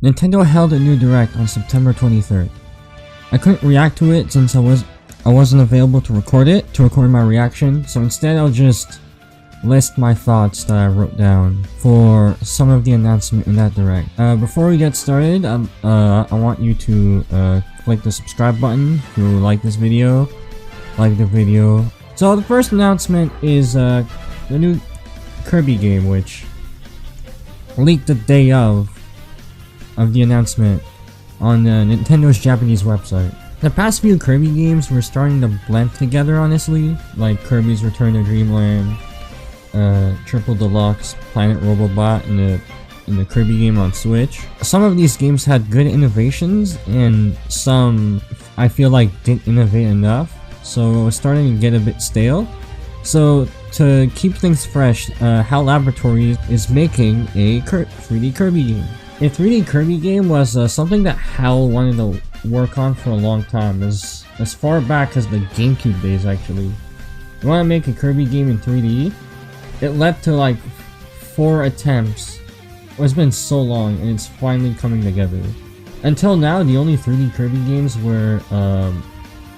Nintendo held a new Direct on September 23rd. I couldn't react to it since I wasn't available to record my reaction, so instead I'll just list my thoughts that I wrote down for some of the announcement in that Direct. Before we get started, I want you to click the subscribe button if you like this video, like the video. So the first announcement is the new Kirby game, which leaked the day of the announcement on Nintendo's Japanese website. The past few Kirby games were starting to blend together, honestly, like Kirby's Return to Dreamland, Triple Deluxe, Planet Robobot, and the Kirby game on Switch. Some of these games had good innovations, and some I feel like didn't innovate enough, so it was starting to get a bit stale. So to keep things fresh, HAL Laboratories is making a 3D Kirby game. A 3D Kirby game was something that HAL wanted to work on for a long time, as far back as the GameCube days actually. They want to make a Kirby game in 3D. It led to like 4 attempts. It's been so long and it's finally coming together. Until now, the only 3D Kirby games were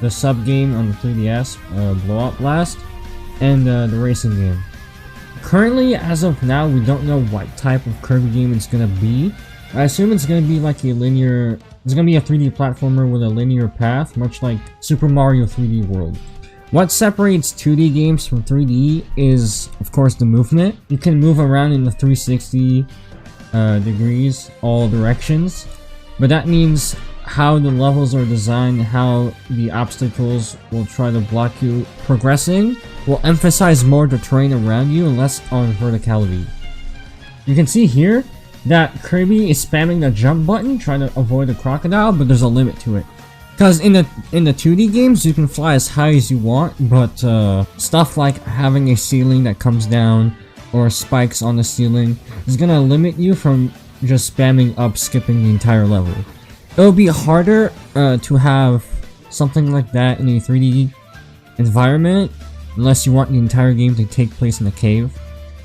the sub game on the 3DS, Blow-Up Blast, and the racing game. Currently, as of now, we don't know what type of Kirby game it's gonna be. I assume it's gonna be like it's gonna be a 3D platformer with a linear path, much like Super Mario 3D World. What separates 2D games from 3D is, of course, the movement. You can move around in the 360 degrees, all directions, but that means how the levels are designed, how the obstacles will try to block you progressing will emphasize more the terrain around you and less on verticality. You can see here that Kirby is spamming the jump button trying to avoid the crocodile, but there's a limit to it. Because in the 2D games you can fly as high as you want, but stuff like having a ceiling that comes down or spikes on the ceiling is gonna limit you from just spamming up, skipping the entire level. It'll be harder to have something like that in a 3D environment unless you want the entire game to take place in a cave.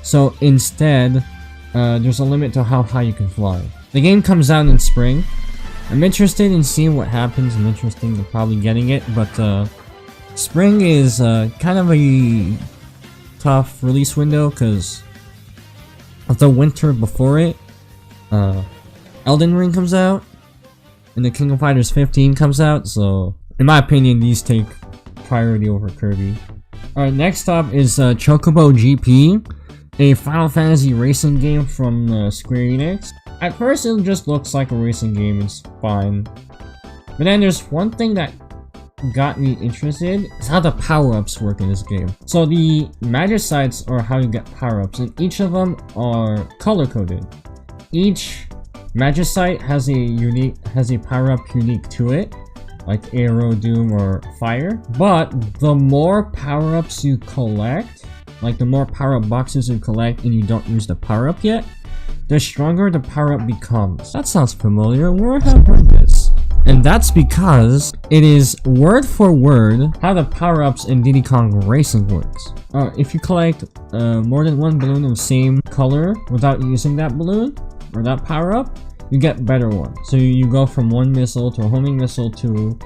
So instead, there's a limit to how high you can fly. The game comes out in spring. I'm interested in seeing what happens. I'm interested in probably getting it, but spring is kind of a tough release window because of the winter before it. Elden Ring comes out, and the King of Fighters 15 comes out, so in my opinion these take priority over Kirby. Alright, next up is Chocobo GP, a Final Fantasy racing game from Square Enix. At first it just looks like a racing game, it's fine. But then there's one thing that got me interested, is how the power-ups work in this game. So the Magicites are how you get power-ups, and each of them are color-coded. Each Magicite has a power-up unique to it, like Arrow, Doom, or Fire. But the more power-ups you collect, like the more power-up boxes you collect and you don't use the power-up yet, the stronger the power-up becomes. That sounds familiar, where have I heard this? And that's because it is word for word how the power-ups in Diddy Kong Racing works. If you collect more than one balloon of the same color without using that balloon, or that power-up, you get better ones. So you go from 1 missile to a homing missile to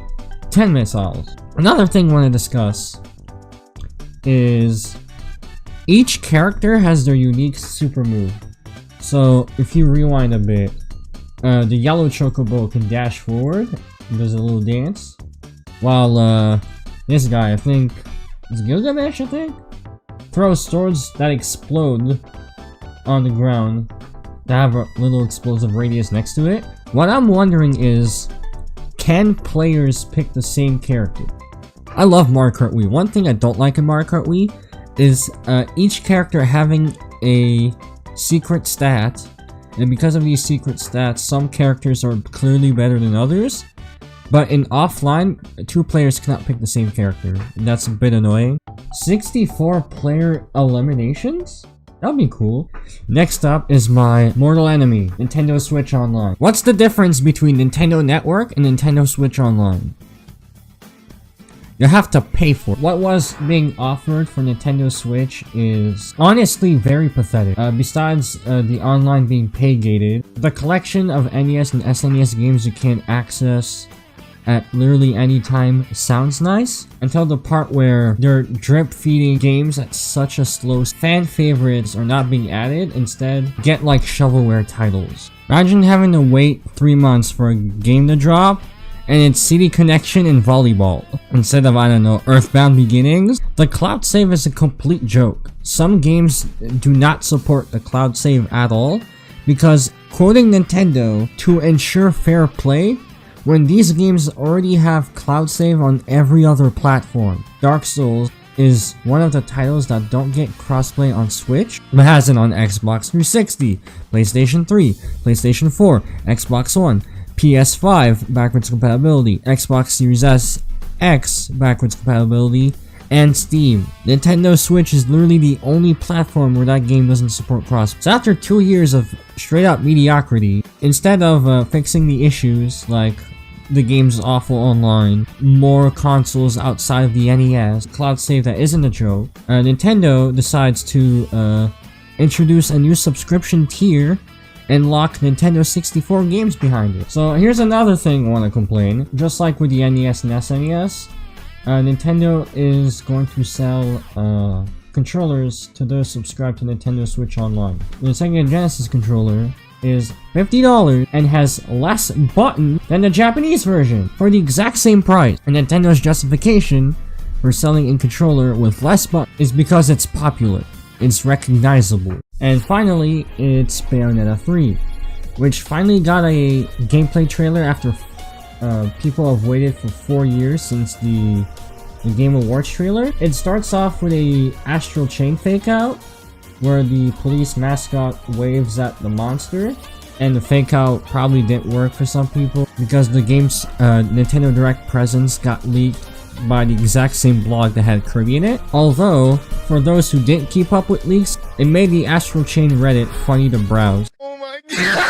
10 missiles. Another thing I want to discuss is each character has their unique super move. So if you rewind a bit, the yellow Chocobo can dash forward, does a little dance, while this guy, I think, is Gilgamesh, I think, throws swords that explode on the ground that have a little explosive radius next to it. What I'm wondering is, can players pick the same character? I love Mario Kart Wii. One thing I don't like in Mario Kart Wii is each character having a secret stat, and because of these secret stats, some characters are clearly better than others. But in offline, 2 players cannot pick the same character, and that's a bit annoying. 64 player eliminations? That'd be cool. Next up is my mortal enemy, Nintendo Switch Online. What's the difference between Nintendo Network and Nintendo Switch Online? You have to pay for it. What was being offered for Nintendo Switch is honestly very pathetic. Besides the online being pay-gated, the collection of NES and SNES games you can access at literally any time sounds nice, until the part where they're drip-feeding games at such a slow fan favorites are not being added. Instead, get like shovelware titles. Imagine having to wait 3 months for a game to drop, and it's CD Connection and Volleyball instead of, I don't know, Earthbound Beginnings. The cloud save is a complete joke. Some games do not support the cloud save at all, because quoting Nintendo, to ensure fair play, when these games already have cloud save on every other platform. Dark Souls is one of the titles that don't get crossplay on Switch, but has it on Xbox 360, PlayStation 3, PlayStation 4, Xbox One, PS5 backwards compatibility, Xbox Series S, X backwards compatibility, and Steam. Nintendo Switch is literally the only platform where that game doesn't support cross. So after 2 years of straight up mediocrity, instead of fixing the issues like the game's awful online, more consoles outside of the NES, cloud save that isn't a joke, Nintendo decides to introduce a new subscription tier and lock Nintendo 64 games behind it. So here's another thing I want to complain. Just like with the NES and SNES, Nintendo is going to sell controllers to those subscribed to Nintendo Switch Online. The Sega Genesis controller is $50 and has less buttons than the Japanese version for the exact same price. And Nintendo's justification for selling a controller with less buttons is because it's popular. It's recognizable. And finally, it's Bayonetta 3, which finally got a gameplay trailer after people have waited for 4 years since the Game Awards trailer. It starts off with a astral chain fake out, where the police mascot waves at the monster, and the fake out probably didn't work for some people because the game's Nintendo Direct presence got leaked by the exact same blog that had Kirby in it. Although, for those who didn't keep up with leaks, it made the Astral Chain Reddit funny to browse. Oh my god!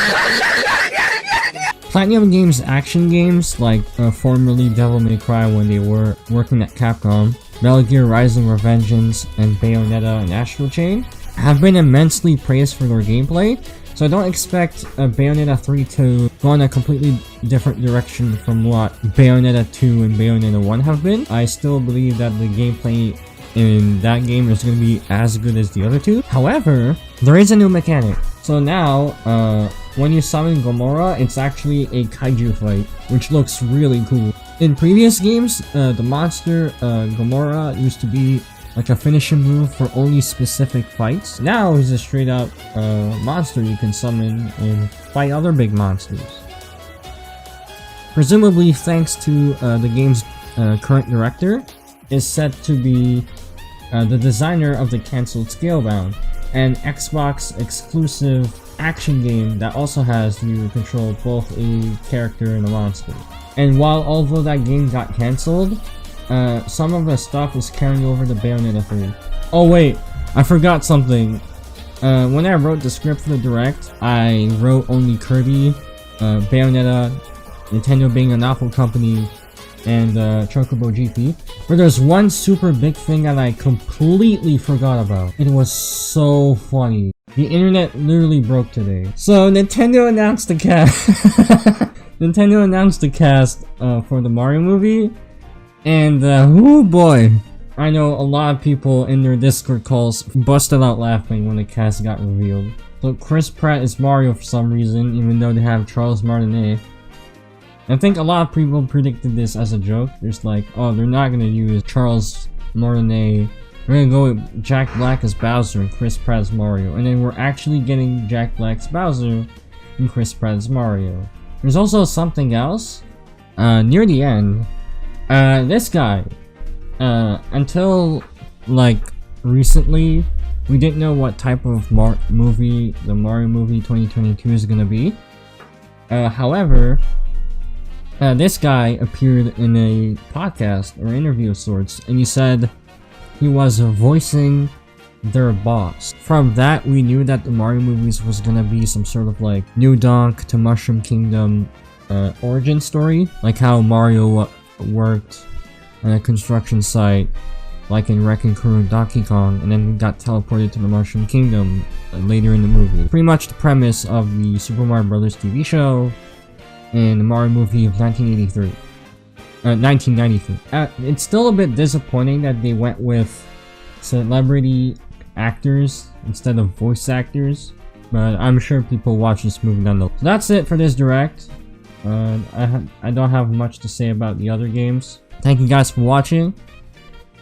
Platinum Games action games, like formerly Devil May Cry when they were working at Capcom, Metal Gear Rising Revengeance, and Bayonetta and Astral Chain, have been immensely praised for their gameplay, so I don't expect Bayonetta 3 to go in a completely different direction from what Bayonetta 2 and Bayonetta 1 have been. I still believe that the gameplay in that game is going to be as good as the other two. However, there is a new mechanic. So now, when you summon Gomorrah, it's actually a kaiju fight, which looks really cool. In previous games, the monster Gomorrah used to be like a finishing move for only specific fights. Now he's a straight up monster you can summon and fight other big monsters. Presumably thanks to the game's current director, is said to be the designer of the cancelled Scalebound, an Xbox exclusive action game that also has you control both a character and a monster. And although that game got cancelled, some of the stuff is carrying over to Bayonetta 3. Oh wait, I forgot something. When I wrote the script for the Direct, I wrote only Kirby, Bayonetta, Nintendo being an awful company, and Chocobo GP. But there's one super big thing that I completely forgot about. It was so funny. The internet literally broke today. So Nintendo announced the cast. Nintendo announced the cast for the Mario movie. And oh boy, I know a lot of people in their Discord calls busted out laughing when the cast got revealed. So Chris Pratt is Mario for some reason, even though they have Charles Martinet. I think a lot of people predicted this as a joke. There's like, oh, they're not gonna use Charles Martinet. We're gonna go with Jack Black as Bowser and Chris Pratt as Mario. And then we're actually getting Jack Black's Bowser and Chris Pratt as Mario. There's also something else. Near the end, this guy, until like recently, we didn't know what type of movie the Mario movie 2022 is gonna be. However, this guy appeared in a podcast or interview of sorts, and he said he was voicing their boss. From that, we knew that the Mario movies was gonna be some sort of like New Donk to Mushroom Kingdom origin story, like how Mario worked on a construction site like in Wrecking Crew and Donkey Kong, and then got teleported to the Mushroom Kingdom later in the movie. Pretty much the premise of the Super Mario Bros. TV show and the Mario movie of 1993. It's still a bit disappointing that they went with celebrity actors instead of voice actors, but I'm sure people watch this movie nonetheless. So that's it for this direct. I don't have much to say about the other games. Thank you guys for watching.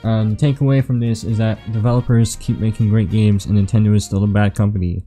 The takeaway from this is that developers keep making great games and Nintendo is still a bad company.